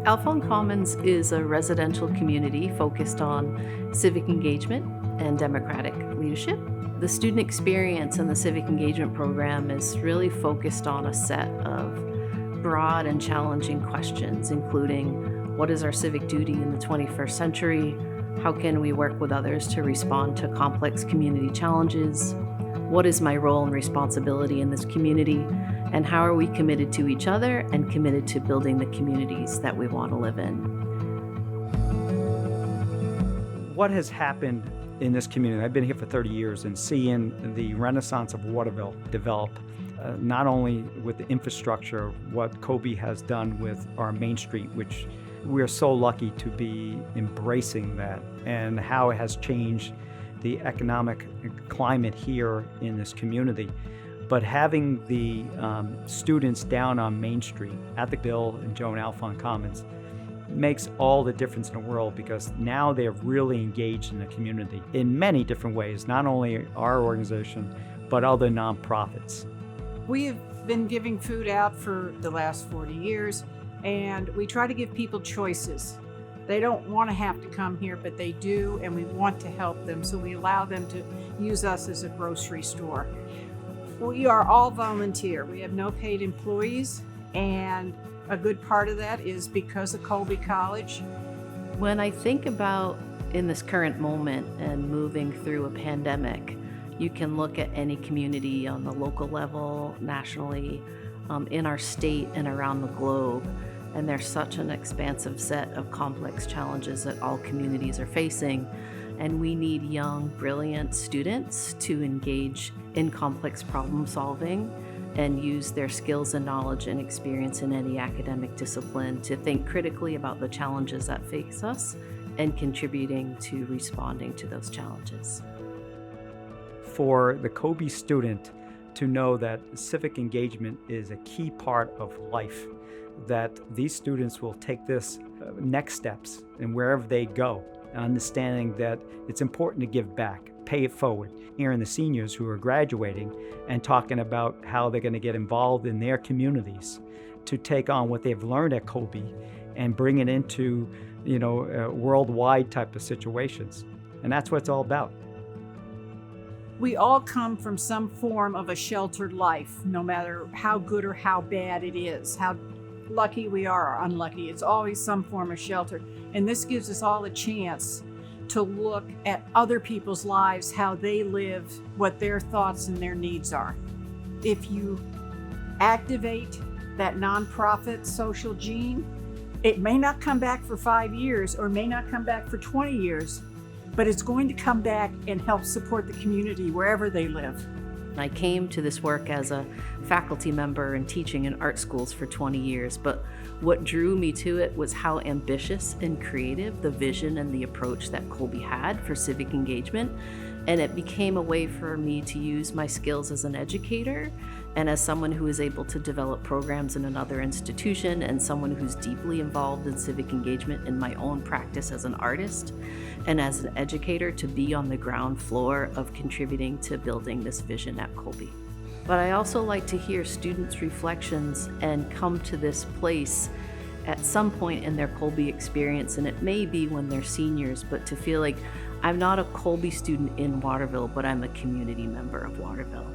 Alphone Commons is a residential community focused on civic engagement and democratic leadership. The student experience in the civic engagement program is really focused on a set of broad and challenging questions, including what is our civic duty in the 21st century? How can we work with others to respond to complex community challenges? What is my role and responsibility in this community? And how are we committed to each other and committed to building the communities that we want to live in? What has happened in this community? I've been here for 30 years and seeing the renaissance of Waterville develop, not only with the infrastructure, what Kobe has done with our Main Street, which we are so lucky to be embracing that, and how it has changed the economic climate here in this community. But having the students down on Main Street at the Bill and Joan Alphone Commons makes all the difference in the world, because now they're really engaged in the community in many different ways, not only our organization, but other nonprofits. We have been giving food out for the last 40 years, and we try to give people choices. They don't want to have to come here, but they do, and we want to help them, so we allow them to use us as a grocery store. We are all volunteer. We have no paid employees, and a good part of that is because of Colby College. When I think about in this current moment and moving through a pandemic, you can look at any community on the local level, nationally, in our state and around the globe, and there's such an expansive set of complex challenges that all communities are facing. And we need young, brilliant students to engage in complex problem solving and use their skills and knowledge and experience in any academic discipline to think critically about the challenges that face us and contributing to responding to those challenges. For the Kobe student to know that civic engagement is a key part of life, that these students will take this next steps in wherever they go, understanding that it's important to give back, pay it forward. Hearing the seniors who are graduating and talking about how they're going to get involved in their communities to take on what they've learned at Kobe and bring it into, worldwide type of situations. And that's what it's all about. We all come from some form of a sheltered life, no matter how good or how bad it is, how lucky we are or unlucky. It's always some form of shelter. And this gives us all a chance to look at other people's lives, how they live, what their thoughts and their needs are. If you activate that nonprofit social gene, it may not come back for 5 years or may not come back for 20 years, but it's going to come back and help support the community wherever they live. I came to this work as a faculty member and teaching in art schools for 20 years, but what drew me to it was how ambitious and creative the vision and the approach that Colby had for civic engagement. And it became a way for me to use my skills as an educator and as someone who is able to develop programs in another institution and someone who's deeply involved in civic engagement in my own practice as an artist and as an educator to be on the ground floor of contributing to building this vision at Colby. But I also like to hear students' reflections and come to this place at some point in their Colby experience, and it may be when they're seniors, but to feel like I'm not a Colby student in Waterville, but I'm a community member of Waterville.